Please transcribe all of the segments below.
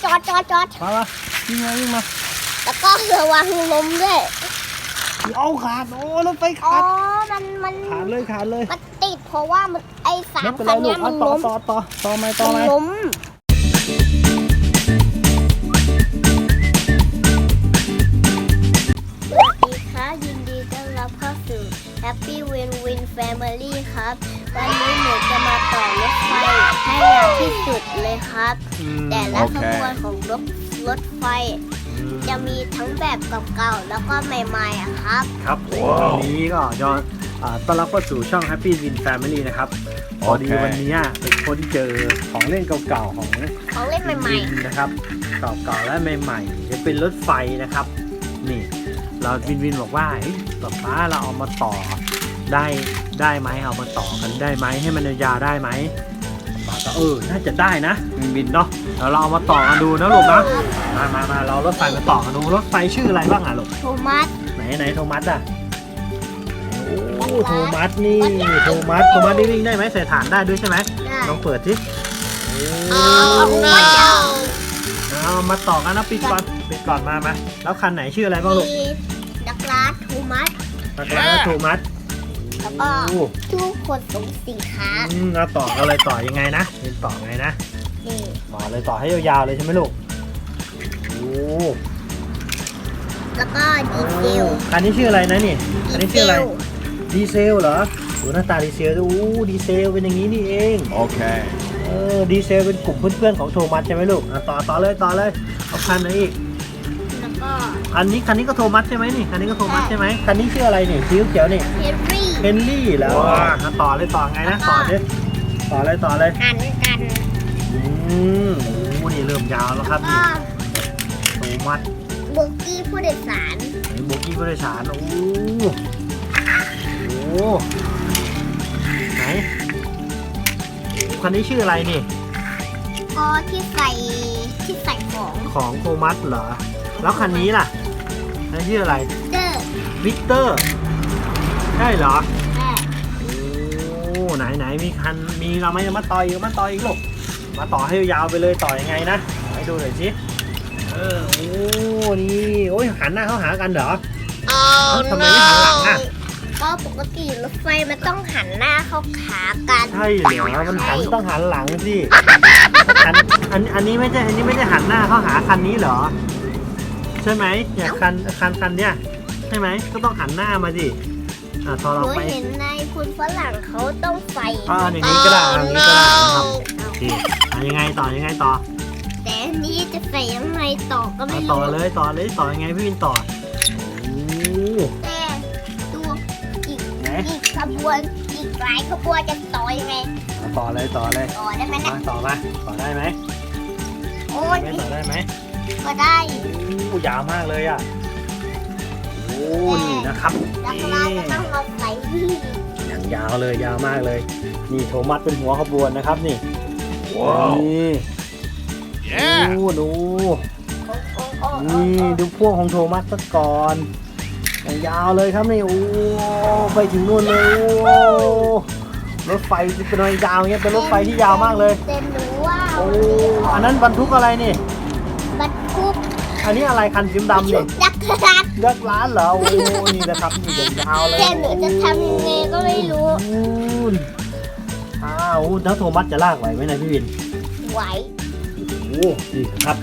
จอดมาวิ่งมาแล้วก็ระวังล้มด้วย เอาขาดโอ้รถไฟ อ๋อ ขาด มัน ขาดเลย มันติดเพราะว่ามันไอ้สาม ไม่เป็น คั ไร น ลู เนี้ ก ยมัน ต่อ ล้ม ต่อไหม มันล้มสวัสดีค่ะยินดีต้อนรับเข้าสู่ Happy Win Win Family ครับวันนี้หนูจะมาต่อรถไฟให้ยาวที่สุดเลยครับ แต่ละขบวนของรถไฟจะมีทั้งแบบเก่าๆแล้วก็ใหม่ๆอะครับ ครับวันนี้ก็ย้อนต้อนรับเข้าสู่ช่อง Happy Win Family นะครับพอดีวันนี้เป็นคนเจอของเล่นเก่าๆของเล่นใหม่ๆนะครับเก่าๆและใหม่ๆจะเป็นรถไฟนะครับนี่เราวินบอกว่าป๊าเราเอามาต่อได้ไหมเอามาต่อกันได้ไหมให้มันยาวได้ไหมป๊าก็น่าจะได้นะวินเนาะแล้วเราเอามาต่อกันดูนะลูกนะมาเรารถไฟมาต่อกันดูรถไฟชื่ออะไรบ้างลูก โทมัสไหนโทมัสโทมัสนี่โทมัสนี่วิ่งได้ไหมใส่ฐานได้ด้วยใช่ไหมลองเปิดสิเอามาต่อกันนะปิดก่อนมาแล้วคันไหนชื่ออะไรบ้างลูกดักลาสโทมัสแล้วโทมัสแล้วก็ทุกคนส่งสินค้าเราต่อกันเลยต่อยังไงนะเป็นต่อไงนะต่อเลยต่อให้ยาวๆเลยใช่ไหมลูกแล้วก็ดีเซลคันนี้ชื่ออะไรนะนี่คันนี้ชื่ออะไรดีเซลเหรอดูหน้าตาดีเซลดีเซลเป็นอย่างนี้นี่เองโอเคดีเซลเป็นกลุ่มเพื่อนๆของโทมัสใช่ไหมลูกต่อเลยเอาคันไหนอีกแล้วก็คันนี้ก็โทมัสใช่ไหมนี่คันนี้ก็โทมัสใช่ไหมคันนี้ชื่ออะไรนี่สีเขียวนี่เฮนรี่แล้วต่อเลยต่อไงนะต่อเลยหันกันนี่เริ่มยาวแล้วครับนี่โทมัสโบกี้ผู้โดยสารไหนคันนี้ชื่ออะไรนี่ก็ที่ใส่ของโทมัสเหรอแล้วคันนี้ล่ะคันชื่ออะไรวิกเตอร์ใช่เหรอไหนมีเราไม่มาต่ออีกลูกมาต่อให้ยาวไปเลยต่อยังไงนะให้ดูหน่อยสินี่หันหน้าเข้าหากันเหรอทำไมไม่หันหลังก็ปกติรถไฟมันต้องหันหน้าเข้าขากันใช่เหรอมันต้องหันหลังสิอันนี้ไม่ใช่หันหน้าเข้าหาคันนี้เหรอใช่ไหมเนี่ยคันเนี้ยใช่ไหมก็ต้องหันหน้ามาสิพอเราไปเห็นในคุณฝรั่งเขาต้องใส่อย่างนี้ก็ได้นะครับยังไงต่อแต่นี่จะใส่ยังไงต่อก็ไม่รู้ต่อยังไงพี่วินต่อแต่ตัวอีกขบวนอีกหลายขบวนจะต่อยังไงต่อเลยต่อได้ไหมนะต่อได้ไหมต่อได้ไหมก็ได้ยาวมากเลยนี่นะครับนี่ต้องเอาใส่อย่างยาวเลยยาวมากเลยนี่โทมัสเป็นหัวขบวนนะครับนี่นี่ดูพ่วงของโทมัสสักก่อนยาวเลยครับนี่ไปถึงนู่นเลยรถไฟเป็นยาวเงี้ยเป็นรถไฟที่ยาวมากเลยเต็มหนูว่าอันนั้นบรรทุกอะไรนี่บรรทุกอันนี้อะไรคันสีดำนี่ยักษ์ร้านเหรอนี่นะครับนี่ยาวเลยแต่หนูจะทำยังไงก็ไม่รู้แล้วโทมัสจะลากไหวไหมนะพี่วินไหวนี่ครับ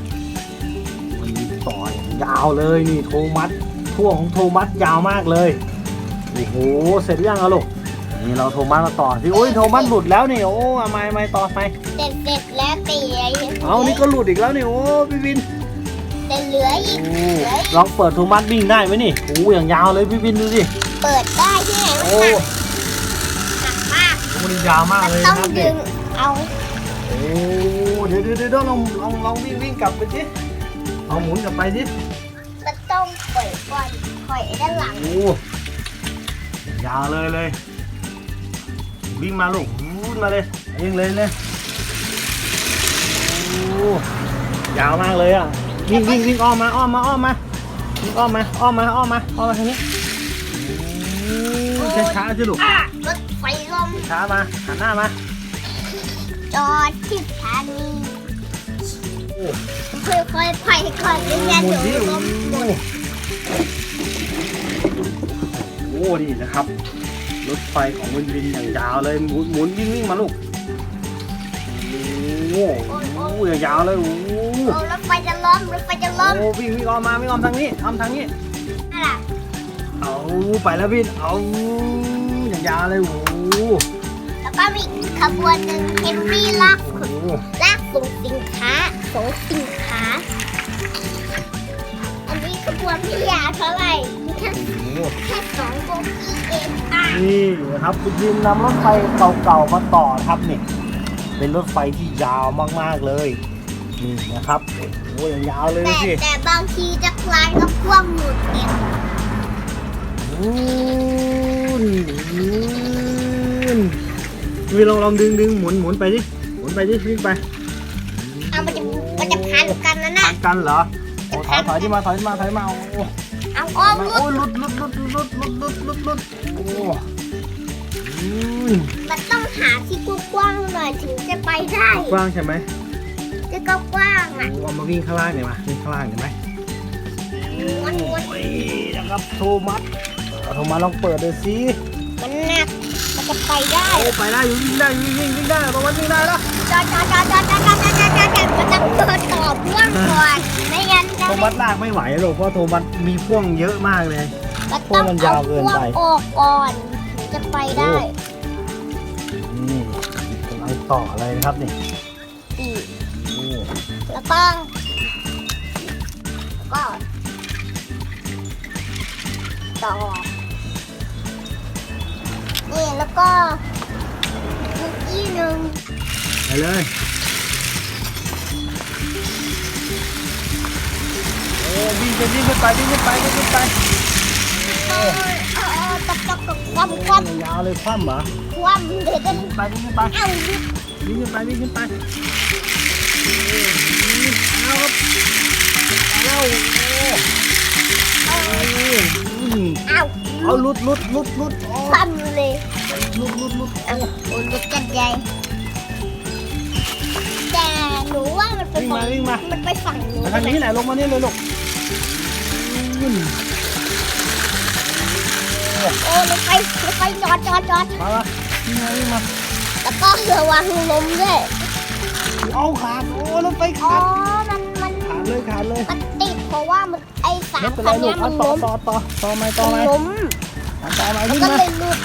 มันต่อยาวเลยนี่โทมัสพ่วงของโทมัสยาวมากเลยเสร็จยังลูกนี่เราโทมัสมาต่อที่โทมัสหลุดแล้วนี่ไม่ต่อไปเสร็จแล้วตีนี่ก็หลุดอีกแล้วนี่พี่วินแต่เหลืออีกลองเปิดโทมัสวิ่งได้ไหมนี่อย่างยาวเลยพี่วินดูสิเปิดได้ที่ไหนหักมากมันยาวมากเลยต้องดึงเอาเดี๋ยวลองวิ่งกลับไปสิเอาหมุนกลับไปสิมันต้องปล่อยก่อนปล่อยด้านหลังยาวเลยวิ่งมาลูกมาเลยยิงเลยยาวมากเลยวิ่งอ้อมมาวิ่งอ้อมมาทางนี้ช้าสิลูกรถไฟลมช้ามาหันหน้ามาจอดที่สถานี ค่อยๆไปก่อนไม่งั้น หมุน เดี๋ ดิ ยวล้มหมด โอ้นี่นะครับรถไฟของวินวินอย่างยาวเลยหมุนวิ่งมาลูกโอ้โหอย่างยาวเลยโอ้ โอ้รถไฟจะล้มรถไฟจะล้ม โอ้วิ่งออกมาวิ่งออกทางนี้ทางนี้ อะไร เอาไปแล้ววินเอาอย่างยาวเลยโอ้ แล้วก็มีขบวนหนึ่งเฮนรี่ลากส่งสินค้าอันนี้ขบวนไม่ยาวเท่าไหร่มีแค่2 โบกี้เองอ่ะ นี่นะครับคุณวินนำรถไฟเก่าๆมาต่อครับนี่เป็นรถไฟที่ยาวมากๆเลยนี่นะครับโอ้อย่างยาวเลยสิ แต่บางทีจะคลายก็คว่ำหมดเอง วินลองดึงหมุนไปดิวิ่งไป เอามันจะพันกันนะ พันกันเหรอโอ้ถอยที่มาโอ้ เอาอ้อม โอ้หลุดโอ้ มันต้องหาที่กว้างๆหน่อยถึงจะไปได้ กว้างใช่ไหม ที่ก็กว้างอ่ะ เอามาวิ่งข้างล่างหน่อยมาวิ่งข้างล่างหน่อยไหม มัน โอ้ยนะครับโทมัสลองเปิดดูสิ มันหนักมันจะไปได้ โอ้ไปได้อยู่วิ่งได้โทมัสวิ่งได้แล้ว จอดมันต้องเปิดต่อพ่วงก่อนไม่งั้นจะ โทมัสลากไม่ไหวหรอกเพราะโทมัสมีพ่วงเยอะมากเลย มันต้องเอาพ่วงออกก่อนถึงจะไปได้ นี่กำลังต่อเลยนะครับนี่ อีก โอ้ แล้วก็ต่อนี่แล้วก็อีกที่หนึ่ง ไปเลยโอ้วิ่งขึ้นไป ตกความ ยาวเลยคว่ำเหรอ เดี๋ยวจะ วิ่งไป เอาดิ วิ่งขึ้นไปเอาครับเอาเอาลุดโอ้ ความเลย ลุด โอ้รถกันใหญ่แต่หนูว่ามันไปฝั่ง วิ่งมา มันไปฝั่งหนู มาทางนี้แหละลงมานี่เลยลูก โอ้รถไฟจอด มาละวิ่งมา แล้วก็ระวังล้มด้วย เอาขาดโอ้รถไฟ อ๋อ ขาด มัน ขาดเลย มันติดเพราะว่ามันไอ้สาม ไม่เป็น คั ไร น ลู เนี้ ก ยมัน ต่อ ล้ม ต่อไหม มันล้ม ต่อไหม แล้ว วิ่ง ก็ มา เลยหลุด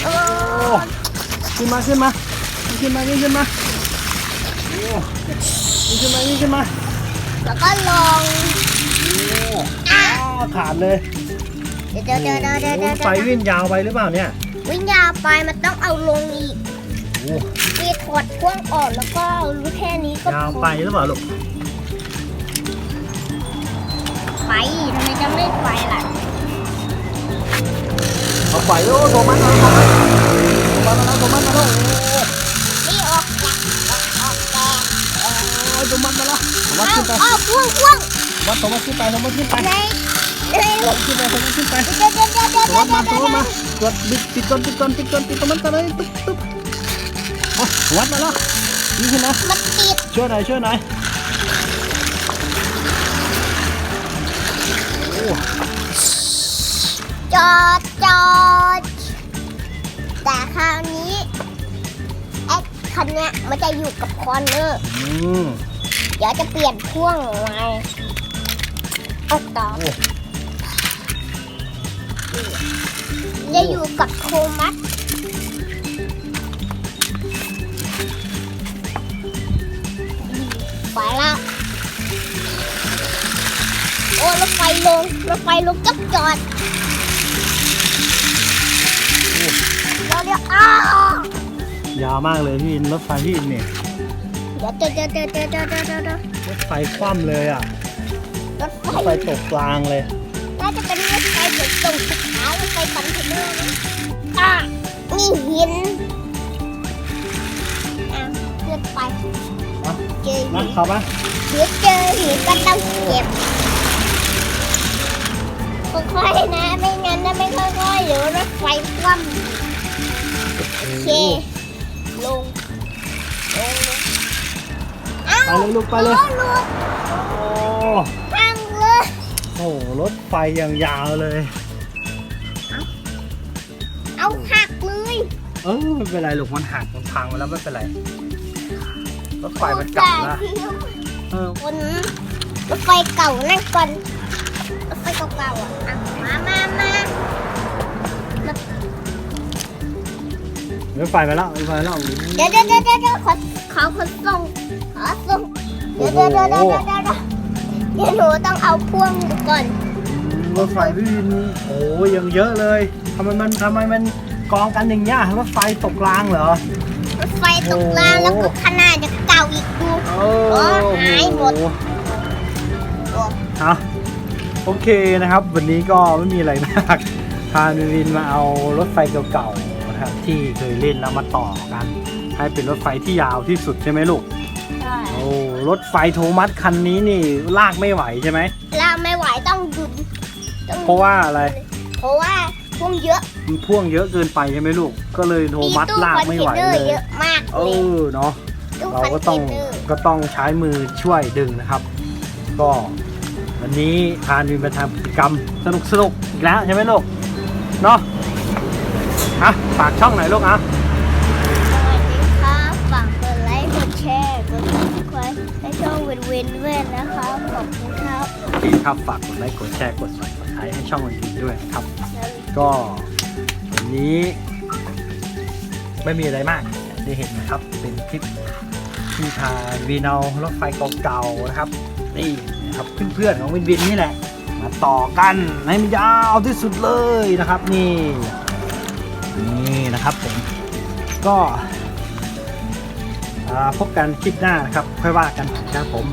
โอ้ ขึ้นมาโอ้วิ่งขึ้นมา แล้วก็ลอง อ้ขาดเลย เดี๋ยว ไฟวิ่งยาวไปหรือเปล่าเนี่ย วิ่งยาวไปมันต้องเอาลงอีก โอ้ มีถอดพ่วงออกแล้วก็เอารู้แค่นี้ก็ ยาวไปหรือเปล่าลูก ไปทำไมจะไม่ไปล่ะ เอาไปโอ้โทมัสมาแล้ว นี่ออกจากแต่ โอ้โทมัสมาแล้วโทมัสขึ้นไป อ้าวพ่วง โทมัสขึ้นไป ใน โทมัสขึ้นไป เดี๋ยว โทมัสมาตรวจปิดก่อนโทมัสกันเลยตุ๊บโทมัสมาแล้วนี่ขึ้นนะ มันติด ช่วยหน่อยโอ้ จอดแต่คราวนี้ไอ้คันเนี้ยมันจะอยู่กับคอนเนอร์ เดี๋ยวจะเปลี่ยนพ่วงใหม่เอาต่อจะอยู่กับโทมัสไปละโอ้รถไฟลงจับจอดเดี๋ยวอ้าวย าวมากเลยพี่รถไฟพี่เนี่ย เดี๋ยว รถไฟคว่ำเลยอ่ะ รถไฟ รถไฟตกกลางเลย น่าจะเป็นรถไฟขนส่งสินค้ารถไฟคอนเทนเนอร์นะนี่หินเลื่อนไปเจอหิ มาน เข้ามา เจอหินก็ต้องเก็บค่อยๆนะไม่งั้นนะไม่ค่อยๆเดี๋ยวรถไฟคว่ำโอเคลง ไปเลยลูกไปเลย โอ้หลุด โอ้ พังเลย โหรถไฟอย่างยาวเลย เอาหักเลย ไม่เป็นไรลูกมันหักมันพังไปแล้วไม่เป็นไรรถไฟมันเก่าแล้วคนรถไฟเก่านั่งก่อนรถไฟเก่าๆอ่ะมารถไฟมาแล้วรถไฟมาแล้ว เดี๋ยวขอขนส่งเดี๋ยวหนูต้องเอาพ่วงก่อน รถไฟพี่วินโอ้ยังเยอะเลยทำไมมันกองกันอย่างเงี้ยรถไฟตกรางเหรอ รถไฟตกรางแล้วก็ขนาดจะเก่าอีกดูหายหมด โอเคนะครับวันนี้ก็ไม่มีอะไรมากพาวินมาเอารถไฟเก่าๆนะครับที่เคยเล่นแล้วมาต่อกันให้เป็นรถไฟที่ยาวที่สุดใช่ไหมลูก ใช่ โอ้รถไฟโทมัสคันนี้นี่ลากไม่ไหวใช่ไหม ลากไม่ไหวต้องหยุด เพราะว่าอะไร เพราะว่าพ่วงเยอะ มันพ่วงเยอะเกินไปใช่ไหมลูกก็เลยโทมัสลากไม่ไหวเลย เยอะมากเลย เนาะ ตู้ เรา คอน ก็ เท ต้อง นเนอร์ ใช้มือช่วยดึงนะครับ ก็วันนี้พาวินไปทำกิจกรรมสนุกอีกแล้วใช่ไหมลูกเนาะฝากช่องไหนลูกสวัสดีครับฝากกดไลค์กดแชร์กด subscribe ให้ช่องวินด้วยนะครับขอบคุณครับ โอเคครับฝากกดไลค์กดแชร์กด subscribe ให้ช่องวินด้วยครับก็วันนี้ไม่มีอะไรมากอย่างที่เห็นนะครับเป็นคลิปที่พาวินเอารถไฟเก่าๆนะครับนี่นะครับเพื่อนๆของวินนี่แหละมาต่อกันให้มันยาวที่สุดเลยนะครับนี่นะครับผมก็พบกันคลิปหน้านะครับค่อยว่ากันครับผม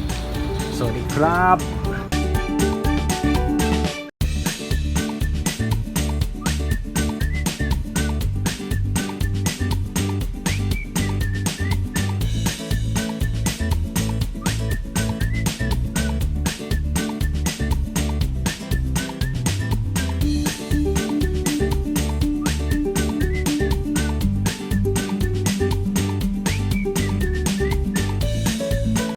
สวัสดีครับ